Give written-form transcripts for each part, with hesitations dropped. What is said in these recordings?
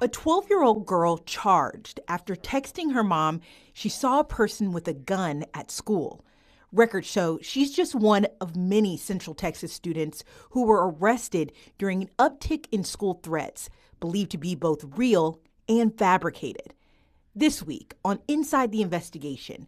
A 12-year-old girl charged after texting her mom she saw a person with a gun at school. Records show she's just one of many Central Texas students who were arrested during an uptick in school threats, believed to be both real and fabricated. This week on Inside the Investigation,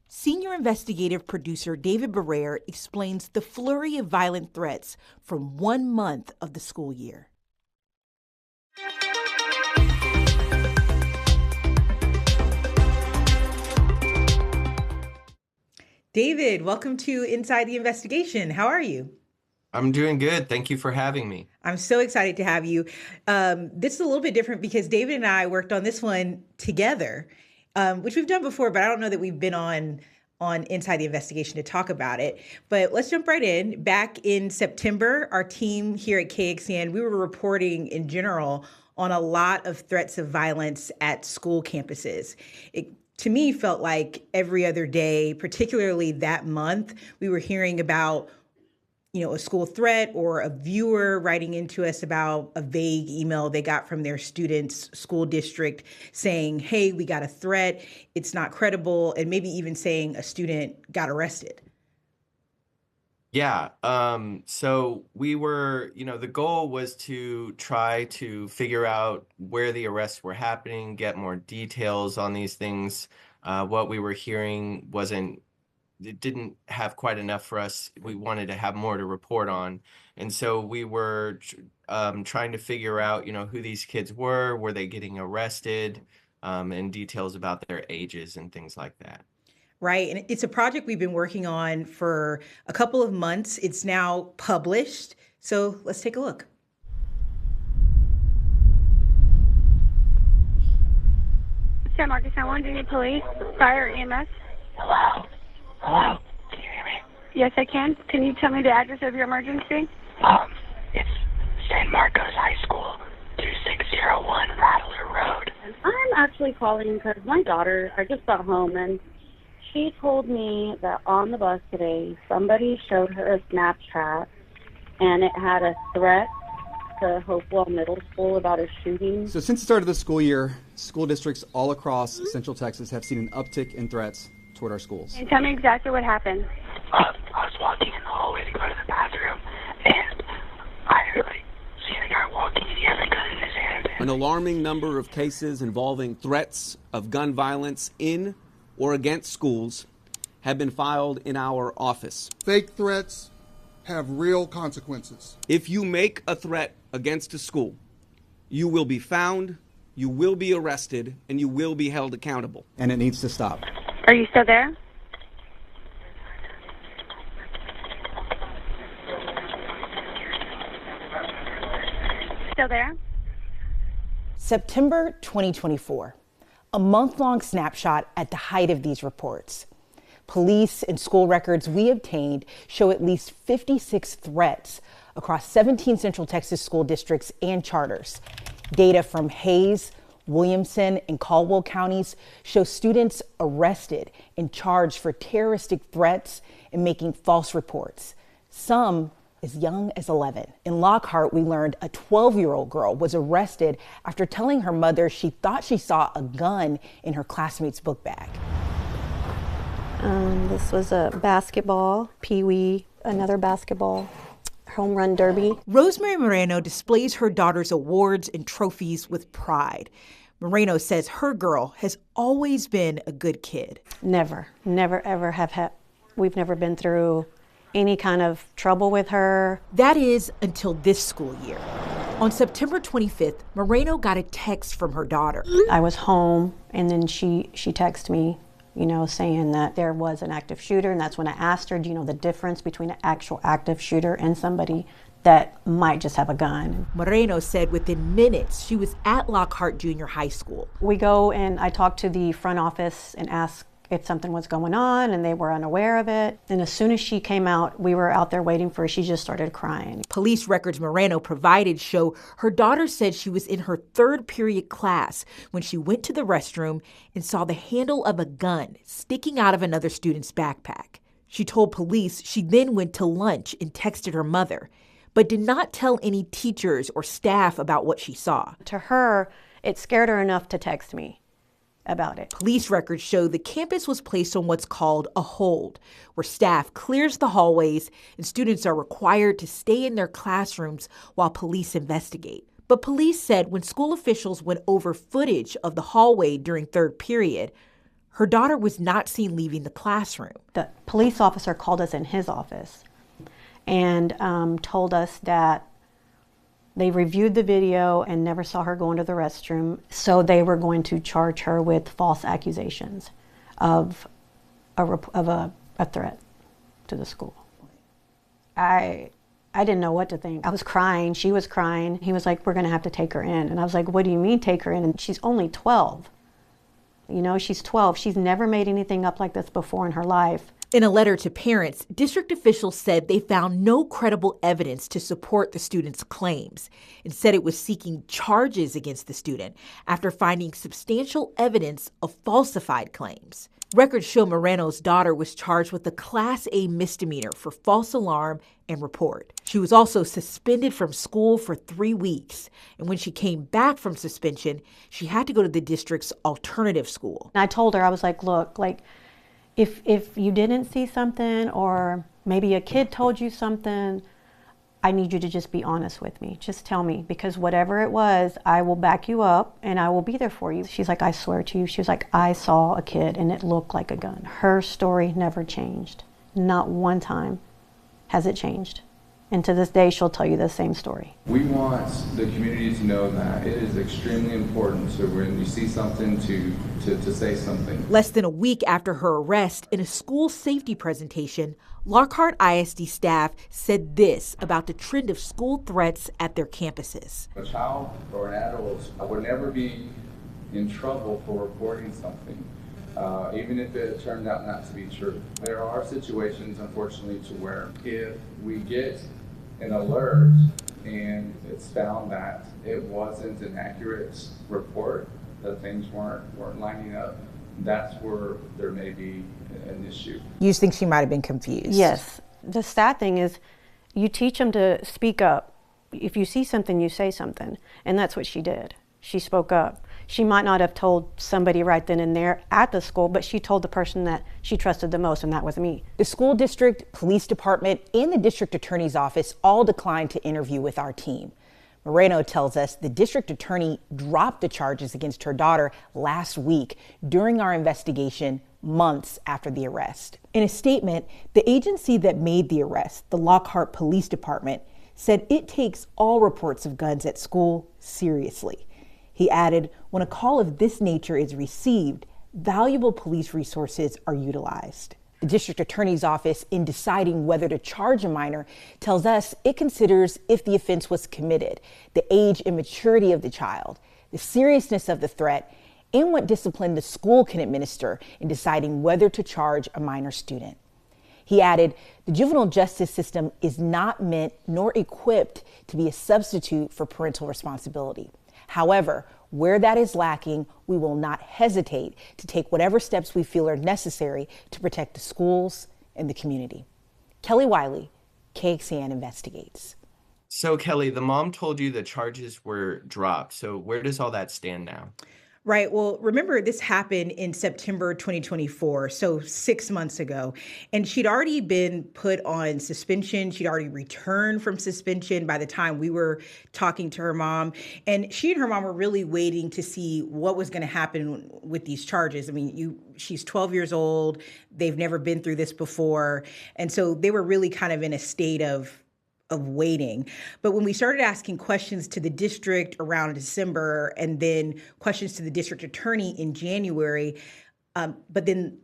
senior investigative producer David Barrere explains the flurry of violent threats from 1 month of the school year. David, welcome to Inside the Investigation. How are you? I'm doing good. Thank you for having me. I'm so excited to have you. This is a little bit different because David and I worked on this one together, which we've done before, but I don't know that we've been on Inside the Investigation to talk about it. But let's jump right in. Back in September, our team here at KXAN, we were reporting in general on a lot of threats of violence at school campuses. It, to me, felt like every other day, particularly that month, we were hearing about a school threat or a viewer writing into us about a vague email they got from their student's school district saying, hey, we got a threat, it's not credible, and maybe even saying a student got arrested. Yeah. So we were, the goal was to try to figure out where the arrests were happening, get more details on these things. What we were hearing it didn't have quite enough for us. We wanted to have more to report on. And so we were trying to figure out, who these kids were they getting arrested, and details about their ages and things like that. Right. And it's a project we've been working on for a couple of months. It's now published. So let's take a look. San Marcos, I want to need police, fire, EMS. Hello? Hello? Can you hear me? Yes, I can. Can you tell me the address of your emergency? It's San Marcos High School, 2601 Rattler Road. I'm actually calling because my daughter, I just got home, and she told me that on the bus today, somebody showed her a Snapchat, and it had a threat to Hopewell Middle School about a shooting. So since the start of the school year, school districts all across Central Texas have seen an uptick in threats toward our schools. And tell me exactly what happened. I was walking in the hallway to go to the bathroom, and I seen a guy walking, and he has a gun in his hand. An alarming number of cases involving threats of gun violence in or against schools have been filed in our office. Fake threats have real consequences. If you make a threat against a school, you will be found, you will be arrested, and you will be held accountable. And it needs to stop. Are you still there? Still there? September 2024, a month-long snapshot at the height of these reports. Police and school records we obtained show at least 56 threats across 17 Central Texas school districts and charters. Data from Hays, Williamson, and Caldwell counties show students arrested and charged for terroristic threats and making false reports, some as young as 11. In Lockhart, we learned a 12-year-old girl was arrested after telling her mother she thought she saw a gun in her classmate's book bag. This was a basketball, peewee, another basketball, home run derby. Rosemary Moreno displays her daughter's awards and trophies with pride. Moreno says her girl has always been a good kid. Never, ever we've never been through any kind of trouble with her. That is until this school year. On September 25th, Moreno got a text from her daughter. I was home, and then she texted me, saying that there was an active shooter, and that's when I asked her, do you know the difference between an actual active shooter and somebody that might just have a gun? Moreno said within minutes she was at Lockhart Junior High School. We go and I talked to the front office and asked if something was going on, and they were unaware of it. And as soon as she came out, we were out there waiting for her. She just started crying. Police records Moreno provided show her daughter said she was in her third period class when she went to the restroom and saw the handle of a gun sticking out of another student's backpack. She told police she then went to lunch and texted her mother, but did not tell any teachers or staff about what she saw. To her, It scared her enough to text me about it. Police records show the campus was placed on what's called a hold, where staff clears the hallways and students are required to stay in their classrooms while police investigate. But police said when school officials went over footage of the hallway during third period, her daughter was not seen leaving the classroom. The police officer called us in his office and told us that they reviewed the video and never saw her go into the restroom, so they were going to charge her with false accusations of a threat to the school. I didn't know what to think. I was crying. She was crying. He was like, we're going to have to take her in. And I was like, what do you mean take her in? And she's only 12. You know, she's 12. She's never made anything up like this before in her life. In a letter to parents, district officials said they found no credible evidence to support the student's claims. Instead, it was seeking charges against the student after finding substantial evidence of falsified claims. Records show Moreno's daughter was charged with a Class A misdemeanor for false alarm and report. She was also suspended from school for 3 weeks. And when she came back from suspension, she had to go to the district's alternative school. And I told her, I was like, look, like, if you didn't see something or maybe a kid told you something, I need you to just be honest with me. Just tell me, because whatever it was, I will back you up and I will be there for you. She's like, I swear to you. She was like, I saw a kid and it looked like a gun. Her story never changed. Not one time has it changed. And to this day, she'll tell you the same story. We want the community to know that it is extremely important to, when you see something, to say something. Less than a week after her arrest, in a school safety presentation, Lockhart ISD staff said this about the trend of school threats at their campuses. A child or an adult would never be in trouble for reporting something, even if it turned out not to be true. There are situations, unfortunately, to where if we get an alert and it's found that it wasn't an accurate report, that things weren't lining up, that's where there may be an issue. You think she might have been confused? Yes. The sad thing is you teach them to speak up. If you see something, you say something. And that's what she did. She spoke up. She might not have told somebody right then and there at the school, but she told the person that she trusted the most, and that was me. The school district, police department, and the district attorney's office all declined to interview with our team. Moreno tells us the district attorney dropped the charges against her daughter last week during our investigation months after the arrest. In a statement, the agency that made the arrest, the Lockhart Police Department, said it takes all reports of guns at school seriously. He added, when a call of this nature is received, valuable police resources are utilized. The district attorney's office, in deciding whether to charge a minor, tells us it considers if the offense was committed, the age and maturity of the child, the seriousness of the threat, and what discipline the school can administer in deciding whether to charge a minor student. He added, the juvenile justice system is not meant nor equipped to be a substitute for parental responsibility. However, where that is lacking, we will not hesitate to take whatever steps we feel are necessary to protect the schools and the community. Kelly Wiley, KXAN Investigates. So Kelly, the mom told you the charges were dropped. So where does all that stand now? Right. Well, remember, this happened in September 2024, so 6 months ago. And she'd already been put on suspension. She'd already returned from suspension by the time we were talking to her mom. And she and her mom were really waiting to see what was going to happen with these charges. I mean, she's 12 years old. They've never been through this before. And so they were really kind of in a state of waiting. But when we started asking questions to the district around December and then questions to the district attorney in January, but then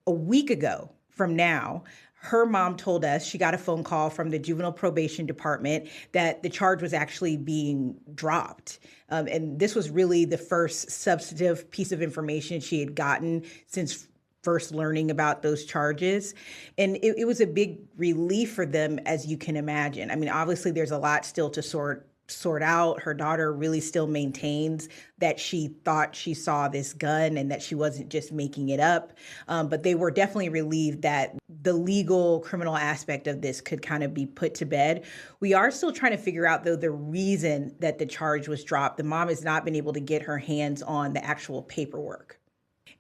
a week ago from now, her mom told us she got a phone call from the juvenile probation department that the charge was actually being dropped. And this was really the first substantive piece of information she had gotten since first learning about those charges. And it was a big relief for them, as you can imagine. I mean, obviously there's a lot still to sort sort out. Her daughter really still maintains that she thought she saw this gun and that she wasn't just making it up. But they were definitely relieved that the legal criminal aspect of this could kind of be put to bed. We are still trying to figure out, though, the reason that the charge was dropped. The mom has not been able to get her hands on the actual paperwork.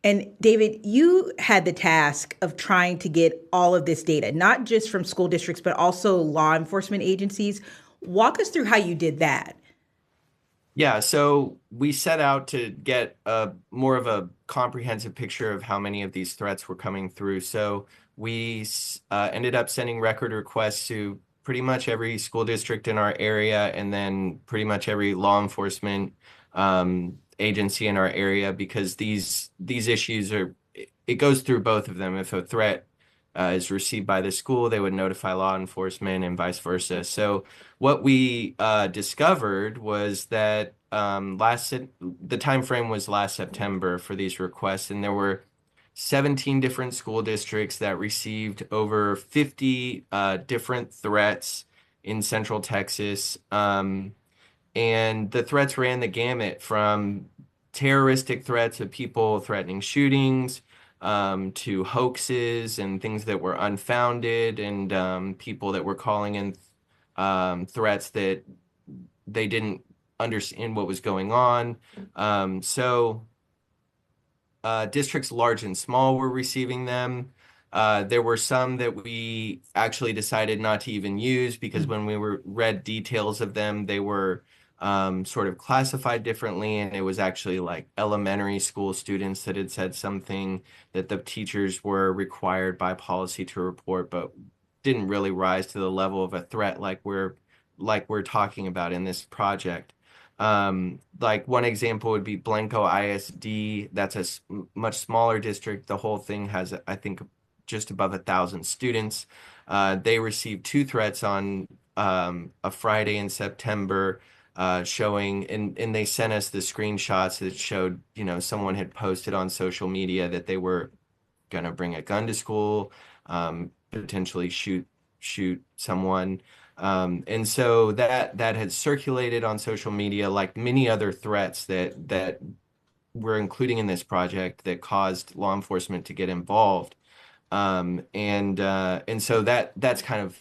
And David, you had the task of trying to get all of this data, not just from school districts, but also law enforcement agencies. Walk us through how you did that. Yeah, so we set out to get more of a comprehensive picture of how many of these threats were coming through. So we ended up sending record requests to pretty much every school district in our area, and then pretty much every law enforcement agency in our area, because these issues it goes through both of them. If a threat is received by the school, they would notify law enforcement and vice versa. So what we discovered was that the time frame was last September for these requests, and there were 17 different school districts that received over 50 different threats in Central Texas. And the threats ran the gamut from terroristic threats of people threatening shootings, to hoaxes and things that were unfounded, and people that were calling in threats that they didn't understand what was going on. So districts large and small were receiving them. There were some that we actually decided not to even use because when we read details of them, they were sort of classified differently, and it was actually like elementary school students that had said something that the teachers were required by policy to report, but didn't really rise to the level of a threat like we're talking about in this project. Like one example would be Blanco ISD. That's a much smaller district. The whole thing has, I think, just above 1,000 students. They received 2 threats on a Friday in September, showing, and they sent us the screenshots that showed, someone had posted on social media that they were going to bring a gun to school, potentially shoot someone. And so that had circulated on social media, like many other threats that we're including in this project that caused law enforcement to get involved. And so that's kind of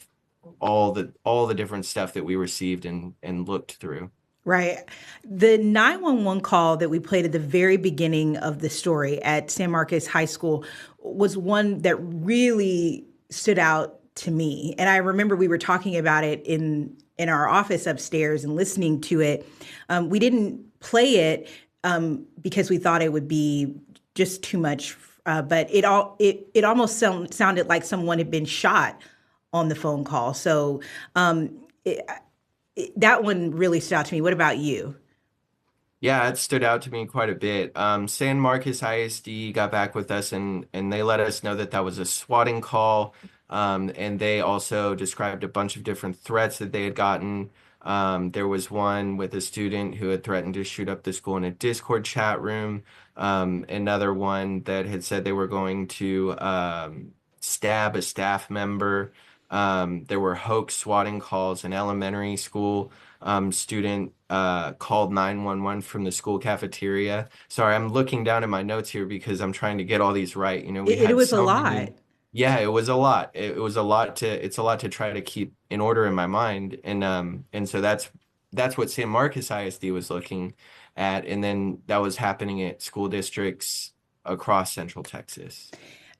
all the different stuff that we received and looked through. Right. The 911 call that we played at the very beginning of the story at San Marcos High School was one that really stood out to me. And I remember we were talking about it in our office upstairs and listening to it. We didn't play it because we thought it would be just too much, but it almost sounded like someone had been shot on the phone call. So that one really stood out to me. What about you? Yeah, it stood out to me quite a bit. San Marcos ISD got back with us and they let us know that was a swatting call. And they also described a bunch of different threats that they had gotten. There was one with a student who had threatened to shoot up the school in a Discord chat room. Another one that had said they were going to stab a staff member. There were hoax swatting calls. An elementary school student called 911 from the school cafeteria. Sorry, I'm looking down at my notes here because I'm trying to get all these right. It was a lot. Yeah, it was a lot. It's a lot to try to keep in order in my mind. And so that's what San Marcos ISD was looking at. And then that was happening at school districts across Central Texas.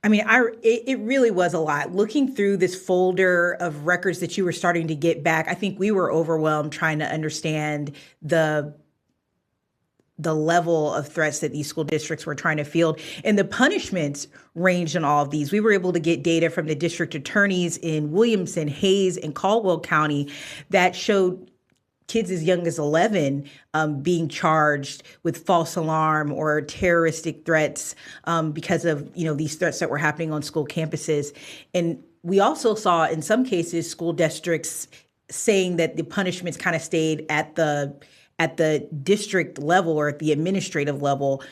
I mean, it really was a lot. Looking through this folder of records that you were starting to get back, I think we were overwhelmed trying to understand the level of threats that these school districts were trying to field. And the punishments ranged in all of these. We were able to get data from the district attorneys in Williamson, Hayes, and Caldwell County that showed kids as young as 11 being charged with false alarm or terroristic threats because of these threats that were happening on school campuses. And we also saw in some cases school districts saying that the punishments kind of stayed at the district level or at the administrative level.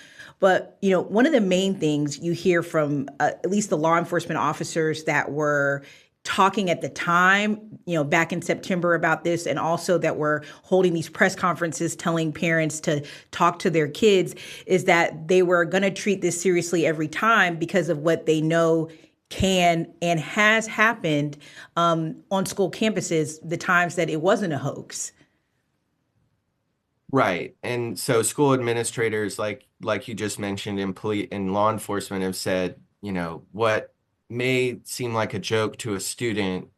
But, one of the main things you hear from at least the law enforcement officers that were talking at the time, back in September about this, and also that we're holding these press conferences telling parents to talk to their kids, is that they were going to treat this seriously every time because of what they know can and has happened on school campuses, the times that it wasn't a hoax. Right. And so school administrators, like you just mentioned, and police and law enforcement have said, what may seem like a joke to a student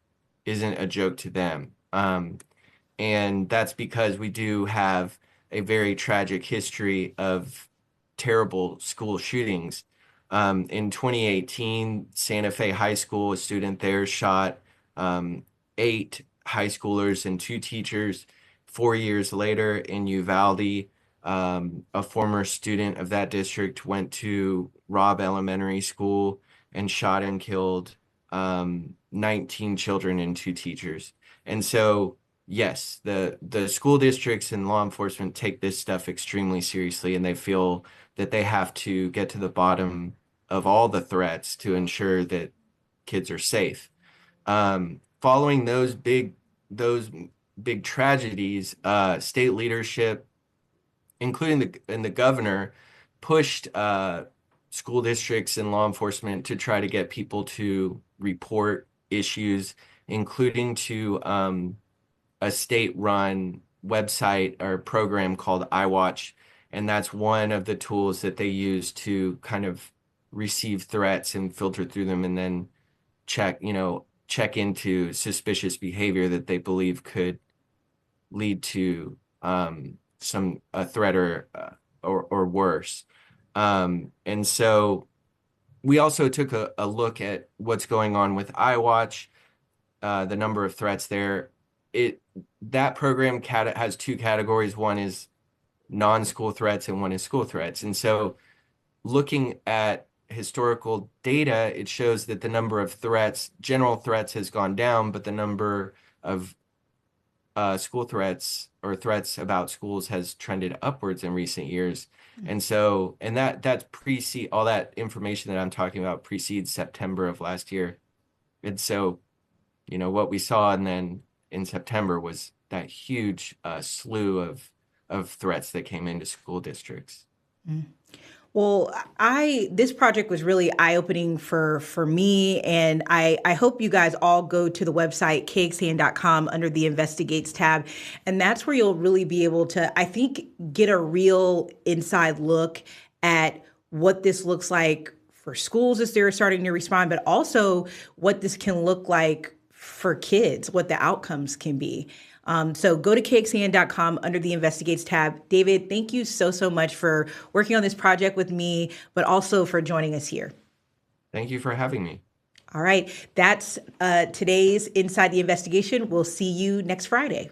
isn't a joke to them. And that's because we do have a very tragic history of terrible school shootings. In 2018, Santa Fe High School, a student there shot 8 high schoolers and 2 teachers. 4 years later in Uvalde, a former student of that district went to Robb Elementary School and shot and killed 19 children and 2 teachers. And so, yes, the school districts and law enforcement take this stuff extremely seriously, and they feel that they have to get to the bottom of all the threats to ensure that kids are safe. Following those big tragedies, state leadership, including the governor, pushed school districts and law enforcement to try to get people to report issues, including to a state-run website or program called iWatch. And that's one of the tools that they use to kind of receive threats and filter through them, and then check into suspicious behavior that they believe could lead to a threat or worse. And so we also took a look at what's going on with iWatch, the number of threats there. That program has 2 categories. One is non-school threats and one is school threats. And so looking at historical data, it shows that the number of threats, general threats, has gone down, but the number of school threats or threats about schools has trended upwards in recent years. And so, and that's all that information that I'm talking about precedes September of last year. And so, what we saw and then in September was that huge slew of threats that came into school districts. Well, this project was really eye-opening for me, and I hope you guys all go to the website KXAN.com under the Investigates tab, and that's where you'll really be able to, I think, get a real inside look at what this looks like for schools as they're starting to respond, but also what this can look like for kids, what the outcomes can be. So go to KXAN.com under the Investigates tab. David, thank you so much for working on this project with me, but also for joining us here. Thank you for having me. All right. That's today's Inside the Investigation. We'll see you next Friday.